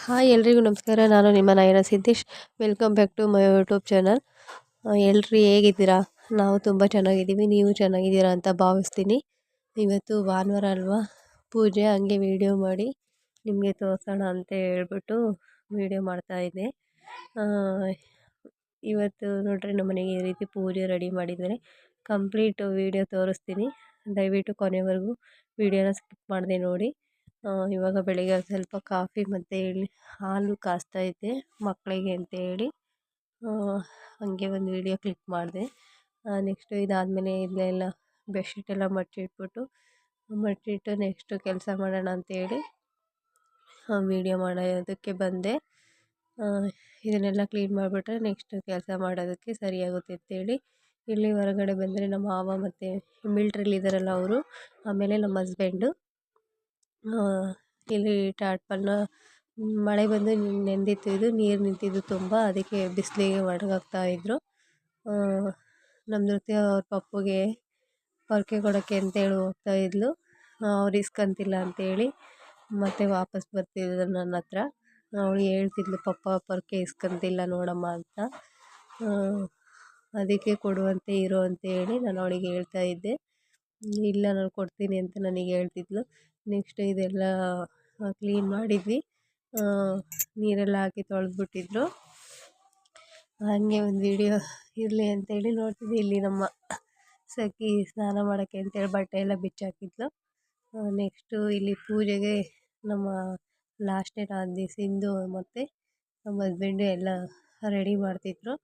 Hi ಎಲ್ರಿಗೂ ನಮಸ್ಕಾರ. ನಾನು ನಿಮ್ಮ Nayana Siddesh. Welcome back to my YouTube channel. ಎಲ್ರು ಹೇಗಿದ್ದೀರಾ? ನಾವು ತುಂಬ ಚೆನ್ನಾಗಿದ್ದೀವಿ. ನೀವು ಚೆನ್ನಾಗಿದ್ದೀರಾ ಅಂತ ಭಾವಿಸ್ತೀನಿ. ಇವತ್ತು ಭಾನುವಾರ ಅಲ್ವಾ, ಪೂಜೆ ಹಂಗೆ ವೀಡಿಯೋ ಮಾಡಿ ನಿಮಗೆ ತೋರಿಸೋಣ ಅಂತ ಹೇಳ್ಬಿಟ್ಟು ವೀಡಿಯೋ ಮಾಡ್ತಾಯಿದ್ದೆ. ಇವತ್ತು ನೋಡ್ರಿ ನಮ್ಮ ಮನೆಗೆ ಈ ರೀತಿ ಪೂಜೆ ರೆಡಿ ಮಾಡಿದ್ದಾರೆ. ಕಂಪ್ಲೀಟ್ ವೀಡಿಯೋ ತೋರಿಸ್ತೀನಿ, ದಯವಿಟ್ಟು ಕೊನೆವರೆಗೂ ವೀಡಿಯೋನ ಸ್ಕಿಪ್ ಮಾಡದೆ ನೋಡಿ. ಇವಾಗ ಬೆಳಿಗ್ಗೆ ಸ್ವಲ್ಪ ಕಾಫಿ ಮತ್ತು ಹಾಲು ಕಾಸ್ತಾ ಇದ್ದೆ ಮಕ್ಕಳಿಗೆ ಅಂತ ಹೇಳಿ ಹಾಗೆ ಒಂದು ವೀಡಿಯೋ ಕ್ಲಿಕ್ ಮಾಡಿದೆ. ನೆಕ್ಸ್ಟು ಇದಾದಮೇಲೆ ಇದೆಲ್ಲ ಬೆಡ್ಶೀಟೆಲ್ಲ ಮಡ್ಚಿಟ್ಟು ನೆಕ್ಸ್ಟು ಕೆಲಸ ಮಾಡೋಣ ಅಂತೇಳಿ ವೀಡಿಯೋ ಮಾಡೋದಕ್ಕೆ ಬಂದೆ. ಇದನ್ನೆಲ್ಲ ಕ್ಲೀನ್ ಮಾಡಿಬಿಟ್ರೆ ನೆಕ್ಸ್ಟ್ ಕೆಲಸ ಮಾಡೋದಕ್ಕೆ ಸರಿಯಾಗುತ್ತೆ ಅಂತೇಳಿ ಇಲ್ಲಿ ಹೊರಗಡೆ ಬಂದರೆ ನಮ್ಮ ಮಾವ ಮತ್ತು ಮಿಲ್ಟ್ರಿಲಿದ್ದಾರಲ್ಲ ಅವರು, ಆಮೇಲೆ ನಮ್ಮ ಹಸ್ಬೆಂಡು ಇಲ್ಲಿ ಟಾಟ್ಪನ್ನ ಮಳೆ ಬಂದು ನೆಂದಿತ್ತು, ಇದು ನೀರು ನಿಂತಿದ್ದು ತುಂಬ, ಅದಕ್ಕೆ ಬಿಸಿಲಿಗೆ ಒಣಗಾಕ್ತಾಯಿದ್ರು. ನಮ್ಮ ಜೊತೆ ಅವ್ರ ಪಪ್ಪುಗೆ ಪೊರಕೆ ಕೊಡೋಕ್ಕೆ ಅಂತೇಳಿ ಹೋಗ್ತಾಯಿದ್ಲು. ಅವ್ರು ಇಸ್ಕೊಂತಿಲ್ಲ ಅಂತೇಳಿ ಮತ್ತೆ ವಾಪಸ್ ಬರ್ತಿದ್ರು ನನ್ನ ಹತ್ರ. ಅವಳು ಹೇಳ್ತಿದ್ಲು, ಪಪ್ಪ ಪೊರಕೆ ಇಸ್ಕೊಂತಿಲ್ಲ ನೋಡಮ್ಮ ಅಂತ. ಅದಕ್ಕೆ ಕೊಡುವಂತೆ ಇರೋ ಅಂತೇಳಿ ನಾನು ಅವಳಿಗೆ ಹೇಳ್ತಾಯಿದ್ದೆ. ಇಲ್ಲ ನಾನು ಕೊಡ್ತೀನಿ ಅಂತ ನನಗೆ ಹೇಳ್ತಿದ್ಲು. ನೆಕ್ಸ್ಟ್ ಇದೆಲ್ಲ ಕ್ಲೀನ್ ಮಾಡಿದ್ವಿ, ನೀರೆಲ್ಲ ಹಾಕಿ ತೊಳೆದ್ಬಿಟ್ಟಿದ್ರು. ಹಾಗೆ ಒಂದು ವೀಡಿಯೋ ಇರಲಿ ಅಂತೇಳಿ ನೋಡ್ತಿದ್ದೆ. ಇಲ್ಲಿ ನಮ್ಮ ಸಖಿ ಸ್ನಾನ ಮಾಡೋಕ್ಕೆ ಅಂತೇಳಿ ಬಟ್ಟೆ ಎಲ್ಲ ಬಿಚ್ಚಾಕಿದ್ಲು. ನೆಕ್ಸ್ಟು ಇಲ್ಲಿ ಪೂಜೆಗೆ ನಮ್ಮ ಲಾಸ್ಟ್ನೇ ನಾದಿನಿ ಸಿಂಧು ಮತ್ತು ನಮ್ಮ ಹಸ್ಬೆಂಡು ಎಲ್ಲ ರೆಡಿ ಮಾಡ್ತಿದ್ರು.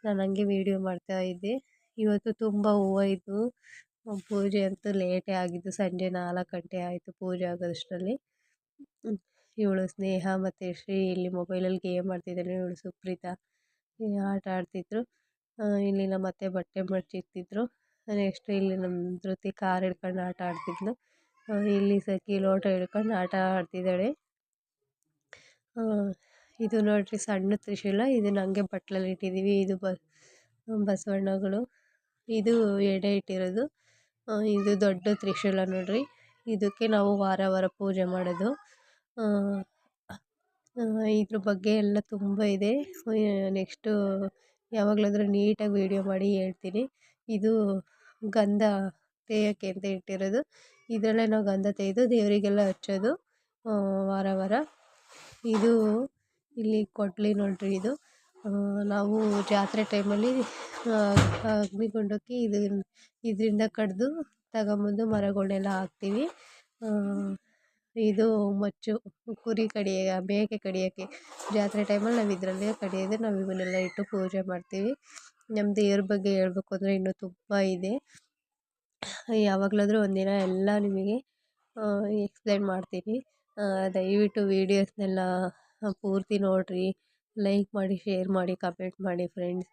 ನಾನು ಹಂಗೆ ವೀಡಿಯೋ ಮಾಡ್ತಾಯಿದ್ದೆ. ಇವತ್ತು ತುಂಬ ಹೂವು ಇದ್ವು. ಪೂಜೆ ಅಂತೂ ಲೇಟೇ ಆಗಿದ್ದು, ಸಂಜೆ 4 ಗಂಟೆ ಆಯಿತು ಪೂಜೆ ಆಗೋಷ್ಟರಲ್ಲಿ. ಇವಳು ಸ್ನೇಹ ಮತ್ತು ಶ್ರೀ ಇಲ್ಲಿ ಮೊಬೈಲಲ್ಲಿ ಗೇಮ್ ಆಡ್ತಿದ್ದಾಳೆ. ಇವಳು ಸುಪ್ರೀತಾ ಆಟ ಆಡ್ತಿದ್ರು. ಇಲ್ಲಿ ನಮ್ಮ ಅತ್ತೆ ಬಟ್ಟೆ ಮಡ್ಚಿಕ್ತಿದ್ರು. ನೆಕ್ಸ್ಟ್ ಇಲ್ಲಿ ನಮ್ಮ ಧೃತಿ ಕಾರ್ ಹಿಡ್ಕೊಂಡು ಆಟ ಆಡ್ತಿದ್ಲು. ಇಲ್ಲಿ ಸಖಿ ಲೋಟ ಹಿಡ್ಕೊಂಡು ಆಟ ಆಡ್ತಿದ್ದಾಳೆ. ಇದು ನೋಡ್ರಿ ಸಣ್ಣ ತ್ರಿಶೂಲ, ಇದನ್ನ ಹಂಗೆ ಬಟ್ಲಲ್ಲಿ ಇಟ್ಟಿದ್ದೀವಿ. ಇದು ಬಸವಣ್ಣಗಳು, ಇದು ಎಡೆ ಇಟ್ಟಿರೋದು. ಇದು ದೊಡ್ಡ ತ್ರಿಶೂಲ ನೋಡ್ರಿ, ಇದಕ್ಕೆ ನಾವು ವಾರ ವಾರ ಪೂಜೆ ಮಾಡೋದು. ಇದ್ರ ಬಗ್ಗೆ ಎಲ್ಲ ತುಂಬ ಇದೆ. ನೆಕ್ಸ್ಟು ಯಾವಾಗಲಾದರೂ ನೀಟಾಗಿ ವೀಡಿಯೋ ಮಾಡಿ ಹೇಳ್ತೀನಿ. ಇದು ಗಂಧ ತೇಯೋಕ್ಕೆ ಅಂತ ಇಟ್ಟಿರೋದು. ಇದರಲ್ಲೇ ನಾವು ಗಂಧ ತೆಗೆದು ದೇವರಿಗೆಲ್ಲ ಹಚ್ಚೋದು ವಾರ ವಾರ. ಇದು ಇಲ್ಲಿ ಕೊಡ್ಲಿ ನೋಡ್ರಿ, ಇದು ನಾವು ಜಾತ್ರೆ ಟೈಮಲ್ಲಿ ಅಗ್ನಿಗುಂಡಕ್ಕೆ ಇದರಿಂದ ಕಡಿದು ತಗೊಂಬಂದು ಮರಗಳನ್ನೆಲ್ಲ ಹಾಕ್ತೀವಿ. ಇದು ಮಚ್ಚು, ಕುರಿ ಮೇಕೆ ಕಡಿಯೋಕ್ಕೆ ಜಾತ್ರೆ ಟೈಮಲ್ಲಿ ನಾವು ಇದರಲ್ಲೇ ಕಡಿಯೋದು. ನಾವು ಇವನ್ನೆಲ್ಲ ಇಟ್ಟು ಪೂಜೆ ಮಾಡ್ತೀವಿ. ನಮ್ಮ ದೇವ್ರ ಬಗ್ಗೆ ಹೇಳ್ಬೇಕು ಅಂದರೆ ಇನ್ನೂ ತುಂಬ ಇದೆ. ಯಾವಾಗಲಾದರೂ ಒಂದಿನ ಎಲ್ಲ ನಿಮಗೆ ಎಕ್ಸ್ಪ್ಲೇನ್ ಮಾಡ್ತೀನಿ. ದಯವಿಟ್ಟು ವೀಡಿಯೋಸ್ನೆಲ್ಲ ಪೂರ್ತಿ ನೋಡಿರಿ, ಲೈಕ್ ಮಾಡಿ, ಶೇರ್ ಮಾಡಿ, ಕಮೆಂಟ್ ಮಾಡಿ ಫ್ರೆಂಡ್ಸ್.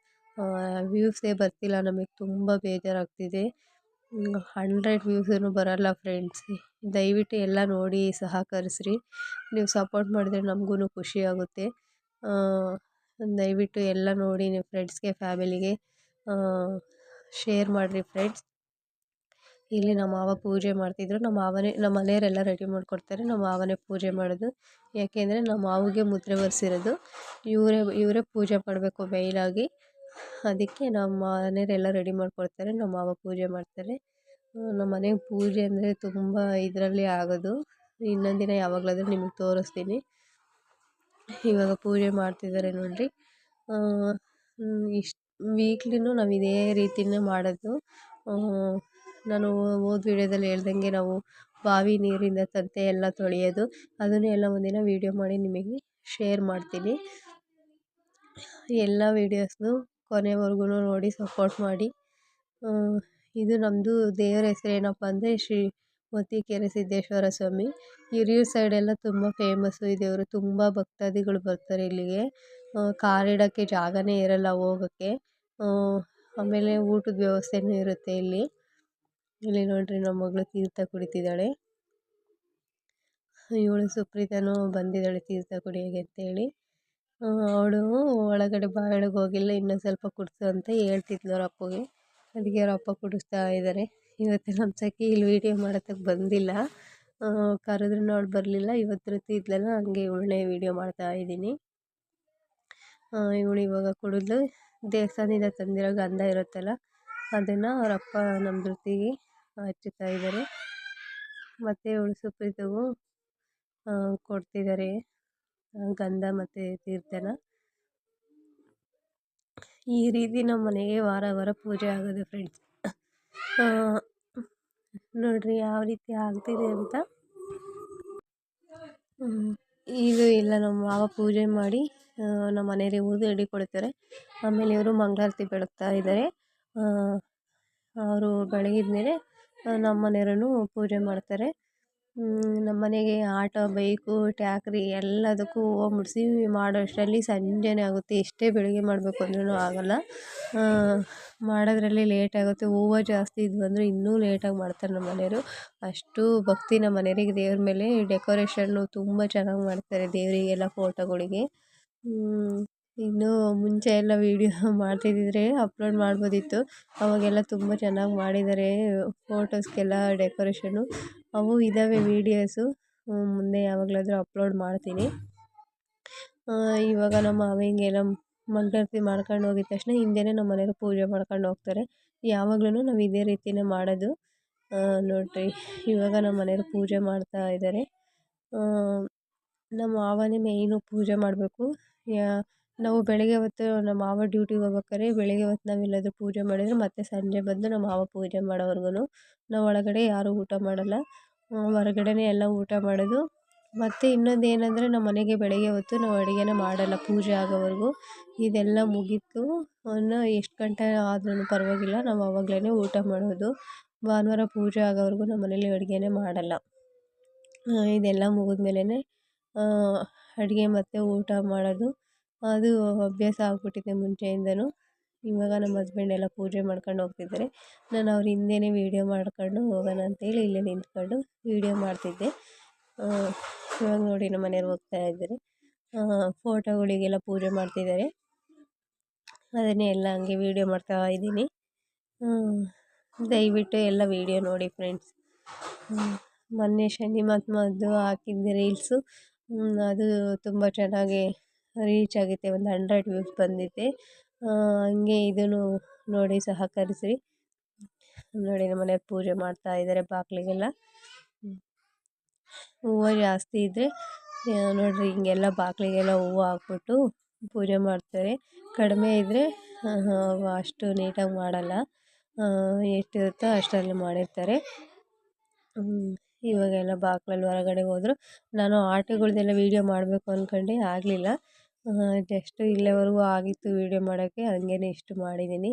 ವ್ಯೂಸೇ ಬರ್ತಿಲ್ಲ, ನಮಗೆ ತುಂಬ ಬೇಜಾರಾಗ್ತಿದೆ. 100 ವ್ಯೂಸೂ ಬರೋಲ್ಲ ಫ್ರೆಂಡ್ಸ್. ದಯವಿಟ್ಟು ಎಲ್ಲ ನೋಡಿ ಸಹಕರಿಸ್ರಿ. ನೀವು ಸಪೋರ್ಟ್ ಮಾಡಿದ್ರೆ ನಮಗೂ ಖುಷಿ ಆಗುತ್ತೆ. ದಯವಿಟ್ಟು ಎಲ್ಲ ನೋಡಿ ನಿಮ್ಮ ಫ್ರೆಂಡ್ಸ್ಗೆ, ಫ್ಯಾಮಿಲಿಗೆ ಶೇರ್ ಮಾಡಿರಿ ಫ್ರೆಂಡ್ಸ್. ಇಲ್ಲಿ ನಮ್ಮ ಮಾವ ಪೂಜೆ ಮಾಡ್ತಿದ್ರು. ನಮ್ಮ ಮನೆಯವರೆಲ್ಲ ರೆಡಿ ಮಾಡಿಕೊಡ್ತಾರೆ. ನಮ್ಮ ಮಾವನೇ ಪೂಜೆ ಮಾಡೋದು. ಯಾಕೆಂದರೆ ನಮ್ಮ ಮಾವಿಗೆ ಮುದ್ರೆ ಬರ್ಸಿರೋದು, ಇವರೇ ಪೂಜೆ ಮಾಡಬೇಕು ಮೇಯ್ನಾಗಿ. ಅದಕ್ಕೆ ನಮ್ಮ ಮನೆಯವರೆಲ್ಲ ರೆಡಿ ಮಾಡಿಕೊಡ್ತಾರೆ, ನಮ್ಮ ಮಾವ ಪೂಜೆ ಮಾಡ್ತಾರೆ. ನಮ್ಮ ಮನೆಗೆ ಪೂಜೆ ಅಂದರೆ ತುಂಬ ಇದರಲ್ಲಿ ಆಗೋದು. ಇನ್ನೊಂದು ದಿನ ಯಾವಾಗಲಾದರೂ ನಿಮಗೆ ತೋರಿಸ್ತೀನಿ. ಇವಾಗ ಪೂಜೆ ಮಾಡ್ತಿದ್ದಾರೆ ನೋಡಿರಿ. ಇಷ್ಟು ವೀಕ್ಲಿನೂ ನಾವು ಇದೇ ರೀತಿಯೇ ಮಾಡೋದು. ನಾನು ಹೋದ ವೀಡಿಯೋದಲ್ಲಿ ಹೇಳ್ದಂಗೆ ನಾವು ಬಾವಿ ನೀರಿಂದ ತಟ್ಟೆ ಎಲ್ಲ ತೊಳೆಯೋದು, ಅದನ್ನು ಎಲ್ಲ ಒಂದಿನ ವೀಡಿಯೋ ಮಾಡಿ ನಿಮಗೆ ಶೇರ್ ಮಾಡ್ತೀನಿ. ಎಲ್ಲ ವೀಡಿಯೋಸ್ನು ಕೊನೆವರೆಗೂ ನೋಡಿ ಸಪೋರ್ಟ್ ಮಾಡಿ. ಇದು ನಮ್ಮದು ದೇವರ ಹೆಸರು ಏನಪ್ಪ ಅಂದರೆ ಶ್ರೀ ಮತಿಕೆರೆ ಸಿದ್ದೇಶ್ವರ ಸ್ವಾಮಿ. ಹಿರಿಯೂರು ಸೈಡೆಲ್ಲ ತುಂಬ ಫೇಮಸ್ಸು ಈ ದೇವರು. ತುಂಬ ಭಕ್ತಾದಿಗಳು ಬರ್ತಾರೆ ಇಲ್ಲಿಗೆ. ಕಾರ್ ಇಡೋಕ್ಕೆ ಜಾಗನೇ ಇರಲ್ಲ ಹೋಗೋಕ್ಕೆ. ಆಮೇಲೆ ಊಟದ ವ್ಯವಸ್ಥೆನೂ ಇರುತ್ತೆ ಇಲ್ಲಿ. ಇಲ್ಲಿ ನೋಡ್ರಿ ನಮ್ಮ ಮಗಳು ತೀರ್ಥ ಕುಡಿತಿದ್ದಾಳೆ. ಇವಳು ಸುಪ್ರೀತಾನು ಬಂದಿದ್ದಾಳೆ ತೀರ್ಥ ಕುಡಿಯೋಕ್ಕೆ ಅಂತೇಳಿ. ಅವಳು ಒಳಗಡೆ ಬಾಯೊಳಗೆ ಹೋಗಿಲ್ಲ, ಇನ್ನೊಂದು ಸ್ವಲ್ಪ ಕುಡಿಸು ಅಂತ ಹೇಳ್ತಿದ್ಲು ಅವ್ರ ಅಪ್ಪಗೆ. ಅದಕ್ಕೆ ಅವ್ರ ಅಪ್ಪ ಕುಡಿಸ್ತಾ ಇದ್ದಾರೆ. ಇವತ್ತು ನಮ್ಮ ಸಖಿ ಇಲ್ಲಿ ವೀಡಿಯೋ ಮಾಡೋದಕ್ಕೆ ಬಂದಿಲ್ಲ. ಕರೆದ್ರೂ ಅವಳು ಬರಲಿಲ್ಲ. ಇವತ್ತು ಧೃತಿ ಇದ್ಲಲ್ಲ, ಹಂಗೆ ಇವಳನ್ನೇ ವೀಡಿಯೋ ಮಾಡ್ತಾ ಇದ್ದೀನಿ. ಇವಳು ಇವಾಗ ಕುಡಿದ್ಲು. ದೇವಸ್ಥಾನದಿಂದ ತಂದಿರೋ ಗಂಧ ಇರುತ್ತಲ್ಲ, ಅದನ್ನು ಅವರಪ್ಪ ನಮ್ಮ ಧೃತಿಗೆ ಹಚ್ಚುತ್ತಾ ಇದ್ದಾರೆ. ಮತ್ತು ಇವಳು ಸುಪ್ರೀತಗೂ ಕೊಡ್ತಿದ್ದಾರೆ ಗಂಧ ಮತ್ತು ತೀರ್ಥನ. ಈ ರೀತಿ ನಮ್ಮ ಮನೆಗೆ ವಾರ ವಾರ ಪೂಜೆ ಆಗೋದು ಫ್ರೆಂಡ್ಸ್. ನೋಡ್ರಿ ಯಾವ ರೀತಿ ಆಗ್ತಿದೆ ಅಂತ. ಇದು ಎಲ್ಲ ನಮ್ಮ ಮಾವ ಪೂಜೆ ಮಾಡಿ ನಮ್ಮ ಮನೆಯಲ್ಲಿ ಊದು ಕೊಡ್ತಾರೆ. ಆಮೇಲೆ ಇವರು ಮಂಗಳಾರತಿ ಬೆಳಗ್ತಾ ಇದ್ದಾರೆ. ಅವರು ಬೆಳಗಿದ ಮೇಲೆ ನಮ್ಮ ಮನೆಯವರು ಪೂಜೆ ಮಾಡ್ತಾರೆ. ನಮ್ಮ ಮನೆಗೆ ಆಟೋ, ಬೈಕು, ಟ್ಯಾಕ್ರಿ ಎಲ್ಲದಕ್ಕೂ ಹೂವು ಮುಡಿಸಿ ಮಾಡೋಷ್ಟರಲ್ಲಿ ಸಂಜೆನೇ ಆಗುತ್ತೆ. ಎಷ್ಟೇ ಬೆಳಗ್ಗೆ ಮಾಡಬೇಕು ಅಂದ್ರೂ ಆಗೋಲ್ಲ. ಮಾಡೋದ್ರಲ್ಲಿ ಲೇಟ್ ಆಗುತ್ತೆ. ಹೂವು ಜಾಸ್ತಿ ಇದ್ವು ಅಂದರೆ ಇನ್ನೂ ಲೇಟಾಗಿ ಮಾಡ್ತಾರೆ ನಮ್ಮ ಮನೆಯವರು. ಅಷ್ಟು ಭಕ್ತಿ ನಮ್ಮ ಮನೆಯವರಿಗೆ ದೇವ್ರ ಮೇಲೆ. ಡೆಕೋರೇಷನ್ನು ತುಂಬ ಚೆನ್ನಾಗಿ ಮಾಡ್ತಾರೆ ದೇವರಿಗೆಲ್ಲ, ಫೋಟೋಗಳಿಗೆ. ಇನ್ನೂ ಮುಂಚೆ ಎಲ್ಲ ವೀಡಿಯೋ ಮಾಡ್ತಿದ್ದಿದ್ರೆ ಅಪ್ಲೋಡ್ ಮಾಡ್ಬೋದಿತ್ತು. ಅವಾಗೆಲ್ಲ ತುಂಬ ಚೆನ್ನಾಗಿ ಮಾಡಿದ್ದಾರೆ ಫೋಟೋಸ್ಗೆಲ್ಲ ಡೆಕೋರೇಷನ್ನು. ಅವು ಇದ್ದಾವೆ ವೀಡಿಯೋಸು, ಮುಂದೆ ಯಾವಾಗಲಾದರೂ ಅಪ್ಲೋಡ್ ಮಾಡ್ತೀನಿ. ಇವಾಗ ನಮ್ಮ ಮಾವಂಗೆಲ್ಲ ಮಂಗಳಾರತಿ ಮಾಡ್ಕೊಂಡು ಹೋಗಿದ ತಕ್ಷಣ ಹಿಂದೆಯೇ ನಮ್ಮ ಮನೆಯವರು ಪೂಜೆ ಮಾಡ್ಕೊಂಡು ಹೋಗ್ತಾರೆ. ಯಾವಾಗ್ಲೂ ನಾವು ಇದೇ ರೀತಿಯೇ ಮಾಡೋದು. ನೋಡಿರಿ ಇವಾಗ ನಮ್ಮ ಮನೆಯವರು ಪೂಜೆ ಮಾಡ್ತಾ ಇದ್ದಾರೆ. ನಮ್ಮ ಮಾವನೇ ಮೇಯ್ನು ಪೂಜೆ ಮಾಡಬೇಕು. ನಾವು ಬೆಳಗ್ಗೆ ಹೊತ್ತು ನಮ್ಮ ಮಾವ ಡ್ಯೂಟಿಗೆ ಹೋಗ್ಬೇಕಾದ್ರೆ ಬೆಳಗ್ಗೆ ಹೊತ್ತು ನಾವೆಲ್ಲಾದರೂ ಪೂಜೆ ಮಾಡಿದರೆ ಮತ್ತೆ ಸಂಜೆ ಬಂದು ನಮ್ಮ ಮಾವ ಪೂಜೆ ಮಾಡೋವರೆಗೂ ನಾವು ಒಳಗಡೆ ಯಾರೂ ಊಟ ಮಾಡೋಲ್ಲ. ಹೊರಗಡೆನೇ ಎಲ್ಲ ಊಟ ಮಾಡೋದು. ಮತ್ತು ಇನ್ನೊಂದು ಏನಂದರೆ ನಮ್ಮ ಮನೆಗೆ ಬೆಳಗ್ಗೆ ಹೊತ್ತು ನಾವು ಅಡುಗೆನೇ ಮಾಡೋಲ್ಲ ಪೂಜೆ ಆಗೋವರೆಗೂ. ಇದೆಲ್ಲ ಮುಗೀತು ಎಷ್ಟು ಗಂಟೆ ಆದ್ರೂ ಪರವಾಗಿಲ್ಲ, ನಾವು ಆವಾಗಲೇ ಊಟ ಮಾಡೋದು. ಭಾನುವಾರ ಪೂಜೆ ಆಗೋವರೆಗೂ ನಮ್ಮ ಮನೇಲಿ ಅಡುಗೆನೇ ಮಾಡೋಲ್ಲ. ಇದೆಲ್ಲ ಮುಗಿದ್ಮೇಲೆ ಅಡುಗೆ ಮತ್ತು ಊಟ ಮಾಡೋದು. ಅದು ಅಭ್ಯಾಸ ಆಗ್ಬಿಟ್ಟಿದೆ ಮುಂಚೆಯಿಂದನೂ. ಇವಾಗ ನಮ್ಮ ಹಸ್ಬೆಂಡ್ ಎಲ್ಲ ಪೂಜೆ ಮಾಡ್ಕೊಂಡು ಹೋಗ್ತಿದ್ದಾರೆ. ನಾನು ಅವ್ರ ಹಿಂದೆಯೇ ವೀಡಿಯೋ ಮಾಡ್ಕೊಂಡು ಹೋಗೋಣ ಅಂತೇಳಿ ಇಲ್ಲೇ ನಿಂತ್ಕೊಂಡು ವೀಡಿಯೋ ಮಾಡ್ತಿದ್ದೆ. ಇವಾಗ ನೋಡಿ ನಮ್ಮ ಮನೆಯವ್ರು ಹೋಗ್ತಾ ಇದ್ದಾರೆ. ಫೋಟೋಗಳಿಗೆಲ್ಲ ಪೂಜೆ ಮಾಡ್ತಿದ್ದಾರೆ. ಅದನ್ನೇ ಎಲ್ಲ ಹಂಗೆ ವೀಡಿಯೋ ಮಾಡ್ತಾ ಇದ್ದೀನಿ. ದಯವಿಟ್ಟು ಎಲ್ಲ ವೀಡಿಯೋ ನೋಡಿ ಫ್ರೆಂಡ್ಸ್. ಮೊನ್ನೆ ಶನಿ ಮಹಾತ್ಮದ್ದು ಹಾಕಿದ್ದೆ ರೀಲ್ಸು. ಅದು ತುಂಬ ಚೆನ್ನಾಗಿ ರೀಚ್ ಆಗಿದೆ. ಒಂದು 100 ವ್ಯೂಸ್ ಬಂದಿದೆ. ಹಂಗೆ ಇದನ್ನು ನೋಡಿ ಸಹಕರಿಸಿ. ನೋಡಿ ನಮ್ಮ ಮನೆಯವ್ರು ಪೂಜೆ ಮಾಡ್ತಾ ಇದ್ದಾರೆ ಬಾಗಿಲಿಗೆಲ್ಲ. ಹೂವು ಜಾಸ್ತಿ ಇದ್ದರೆ ನೋಡಿರಿ ಹಿಂಗೆಲ್ಲ ಬಾಗಿಲಿಗೆಲ್ಲ ಹೂವು ಹಾಕ್ಬಿಟ್ಟು ಪೂಜೆ ಮಾಡ್ತಾರೆ. ಕಡಿಮೆ ಇದ್ದರೆ ಅಷ್ಟು ನೀಟಾಗಿ ಮಾಡಲ್ಲ. ಎಷ್ಟಿರುತ್ತೋ ಅಷ್ಟರಲ್ಲಿ ಮಾಡಿರ್ತಾರೆ. ಇವಾಗೆಲ್ಲ ಬಾಗಿಲಲ್ಲಿ ಹೊರಗಡೆ ಹೋದ್ರು. ನಾನು ಆಟೋಗಳ್ದೆಲ್ಲ ವೀಡಿಯೋ ಮಾಡಬೇಕು ಅಂದ್ಕೊಂಡೆ, ಆಗಲಿಲ್ಲ. ಜಸ್ಟ್ ಇಲ್ಲಿವರೆಗೂ ಆಗಿತ್ತು ವೀಡಿಯೋ ಮಾಡೋಕ್ಕೆ, ಹಂಗೇ ಇಷ್ಟು ಮಾಡಿದ್ದೀನಿ.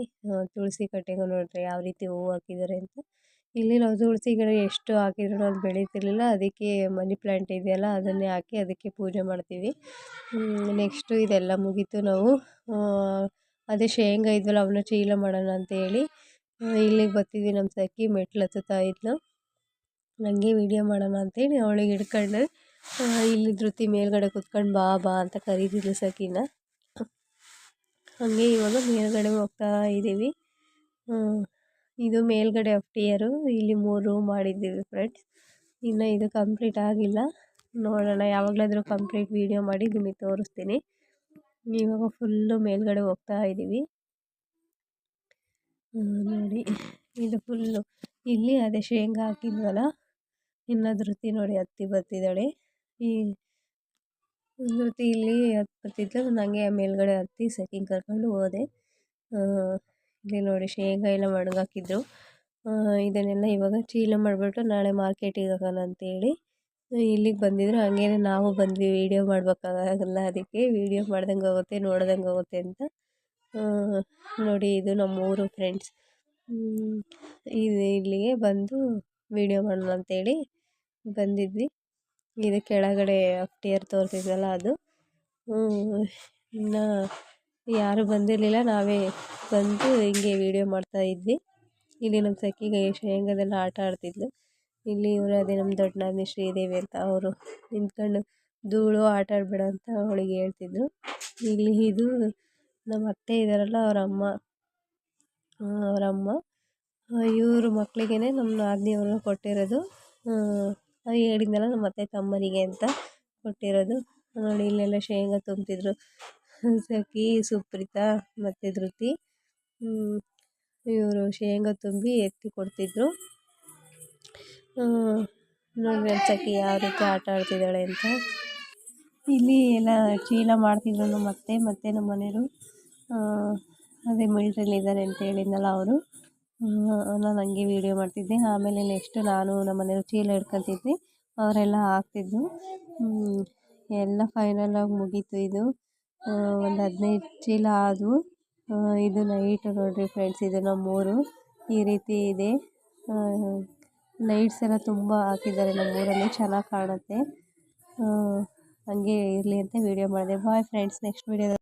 ತುಳಸಿ ಕಟ್ಟೆಗೂ ನೋಡಿರಿ ಯಾವ ರೀತಿ ಹೂವು ಹಾಕಿದ್ದಾರೆ ಅಂತ. ಇಲ್ಲಿ ನಾವು ತುಳಸಿ ಗಿಡ ಎಷ್ಟು ಹಾಕಿದ್ರೂ ಅದು ಬೆಳೀತಿರ್ಲಿಲ್ಲ. ಅದಕ್ಕೆ ಮನಿ ಪ್ಲ್ಯಾಂಟ್ ಇದೆಯಲ್ಲ ಅದನ್ನೇ ಹಾಕಿ ಅದಕ್ಕೆ ಪೂಜೆ ಮಾಡ್ತೀವಿ. ನೆಕ್ಸ್ಟು ಇದೆಲ್ಲ ಮುಗೀತು. ನಾವು ಅದೇ ಶೇಂಗಾ ಇದ್ವಲ್ಲ ಅವನ್ನ ಚೀಲ ಮಾಡೋಣ ಅಂತೇಳಿ ಇಲ್ಲಿಗೆ ಬರ್ತಿದ್ವಿ. ನಮ್ಮ ಸಖಿ ಮೆಟ್ಲು ಹತ್ತುತ್ತಾ ಇದ್ಲು. ನನಗೆ ವೀಡಿಯೋ ಮಾಡೋಣ ಅಂತೇಳಿ ಅವಳಿಗೆ ಹಿಡ್ಕೊಂಡು ಇಲ್ಲಿ ಧೃತಿ ಮೇಲ್ಗಡೆ ಕೂತ್ಕೊಂಡು ಬಾ ಬಾ ಅಂತ ಕರೀತಿದ್ಲು ಸಖಿನ. ಹಾಗೆ ಇವಾಗ ಮೇಲ್ಗಡೆ ಹೋಗ್ತಾ ಇದ್ದೀವಿ. ಇದು ಮೇಲ್ಗಡೆ ಅಪ್ಟಿಯರು. ಇಲ್ಲಿ 3 ರೂಮ್ ಮಾಡಿದ್ದೀವಿ ಫ್ರೆಂಡ್ಸ್. ಇನ್ನು ಇದು ಕಂಪ್ಲೀಟ್ ಆಗಿಲ್ಲ. ನೋಡೋಣ ಯಾವಾಗಲಾದರೂ ಕಂಪ್ಲೀಟ್ ವೀಡಿಯೋ ಮಾಡಿ ನಿಮಗೆ ತೋರಿಸ್ತೀನಿ. ಇವಾಗ ಫುಲ್ಲು ಮೇಲ್ಗಡೆ ಹೋಗ್ತಾ ಇದ್ದೀವಿ. ನೋಡಿ ಇದು ಫುಲ್ಲು ಇಲ್ಲಿ ಅದೇ ಶೇಂಗಾ ಹಾಕಿದ್ವಲ್ಲ, ಇನ್ನು ಧೃತಿ ನೋಡಿ ಹತ್ತಿ ಬರ್ತಿದ್ದಾಳೆ. ಈ ಧೃತಿ ಇಲ್ಲಿ ಹತ್ತಿ ಬರ್ತಿದ್ಲು. ನನಗೆ ಮೇಲ್ಗಡೆ ಹತ್ತಿ ಸೆಟ್ಟಿಂಗ್ ಕರ್ಕೊಂಡು ಹೋದೆ. ಇಲ್ಲಿ ನೋಡಿ ಶೇಂಗಾ ಎಲ್ಲ ಒಣಗಾಕಿದ್ರು. ಇದನ್ನೆಲ್ಲ ಇವಾಗ ಚೀಲ ಮಾಡಿಬಿಟ್ಟು ನಾಳೆ ಮಾರ್ಕೆಟಿಗೆ ಹೋಗೋಣ ಅಂತೇಳಿ ಇಲ್ಲಿಗೆ ಬಂದಿದ್ರು. ಹಂಗೇ ನಾವು ಬಂದ್ವಿ. ವೀಡಿಯೋ ಮಾಡಬೇಕಾಗಲ್ಲ, ಅದಕ್ಕೆ ವೀಡಿಯೋ ಮಾಡ್ದಂಗೆ ಹೋಗುತ್ತೆ, ನೋಡ್ದಂಗೆ ಹೋಗುತ್ತೆ ಅಂತ. ನೋಡಿ ಇದು ನಮ್ಮೂರು ಫ್ರೆಂಡ್ಸ್. ಇಲ್ಲಿಗೆ ಬಂದು ವೀಡಿಯೋ ಮಾಡೋಣ ಅಂತೇಳಿ ಬಂದಿದ್ವಿ. ಇದು ಕೆಳಗಡೆ ಅಪ್ಟಿಯರ್ ತೋರಿಸಿದ್ವಲ್ಲ ಅದು. ಇನ್ನು ಯಾರೂ ಬಂದಿರಲಿಲ್ಲ, ನಾವೇ ಬಂದು ಹಿಂಗೆ ವೀಡಿಯೋ ಮಾಡ್ತಾಯಿದ್ವಿ. ಇಲ್ಲಿ ನಮ್ಮ ಸಖಿಗೆ ಶೇಂಗಾದೆಲ್ಲ ಆಟ ಆಡ್ತಿದ್ಲು. ಇಲ್ಲಿ ಇವರು ಅದೇ ನಮ್ಮ ದೊಡ್ಡ ನಾದಿನಿ ಶ್ರೀದೇವಿ ಅಂತ, ಅವರು ನಿಂತ್ಕೊಂಡು ಧೂಳು ಆಟ ಆಡಬೇಡ ಅಂತ ಅವಳಿಗೆ ಹೇಳ್ತಿದ್ರು. ಇಲ್ಲಿ ಇದು ನಮ್ಮ ಅತ್ತೆ ಇದ್ದಾರಲ್ಲ ಅವರಮ್ಮ ಇವ್ರ ಮಕ್ಕಳಿಗೇ ನಮ್ಮ ನಾದಿನಿಯವ್ರನ್ನ ಕೊಟ್ಟಿರೋದು. ಹೇಳಿದ್ನಲ್ಲ ನಮ್ಮ ಅತ್ತೆ ತಮ್ಮನಿಗೆ ಅಂತ ಕೊಟ್ಟಿರೋದು. ನೋಡಿ ಇಲ್ಲೆಲ್ಲ ಶೇಂಗಾ ತುಂಬ್ತಿದ್ರು ಸಖಿ, ಸುಪ್ರೀತಾ ಮತ್ತು ಧೃತಿ. ಇವರು ಶೇಂಗಾ ತುಂಬಿ ಎತ್ತಿ ಕೊಡ್ತಿದ್ರು. ನೋಡಿ ಸಖಿ ಯಾವ ರೀತಿ ಆಟ ಆಡ್ತಿದ್ದಾಳೆ ಅಂತ. ಇಲ್ಲಿ ಎಲ್ಲ ಚೀಲ ಮಾಡ್ತಿದ್ರು ನಮ್ಮ ಅತ್ತೆ ಮತ್ತು ನಮ್ಮ ಮನೆಯವರು. ಅದೇ ಮಿಲ್ಟ್ರಿಲಿ ಇದ್ದಾರೆ ಅಂತ ಹೇಳಿದ್ನಲ್ಲ ಅವರು. ನಾನು ಹಂಗೆ ವೀಡಿಯೋ ಮಾಡ್ತಿದ್ದೆ. ಆಮೇಲೆ ನೆಕ್ಸ್ಟ್ ನಾನು ನಮ್ಮ ಮನೆಯವ್ರು ಚೀಲ ಹಿಡ್ಕೊತಿದ್ವಿ, ಅವರೆಲ್ಲ ಹಾಕ್ತಿದ್ರು. ಎಲ್ಲ ಫೈನಲಾಗಿ ಮುಗೀತು. ಇದು ಒಂದು 15 ಚೀಲ ಆದವು. ಇದು ನೈಟ್ ನೋಡಿರಿ ಫ್ರೆಂಡ್ಸ್, ಇದು ನಮ್ಮೂರು ಈ ರೀತಿ ಇದೆ. ಲೈಟ್ಸ್ ಎಲ್ಲ ತುಂಬ ಹಾಕಿದ್ದಾರೆ ನಮ್ಮೂರಲ್ಲಿ, ಚೆನ್ನಾಗಿ ಕಾಣುತ್ತೆ. ಹಾಗೆ ಇರಲಿ ಅಂತ ವೀಡಿಯೋ ಮಾಡಿದೆ. ಬಾಯ್ ಫ್ರೆಂಡ್ಸ್, ನೆಕ್ಸ್ಟ್ ವೀಡಿಯೋದಲ್ಲಿ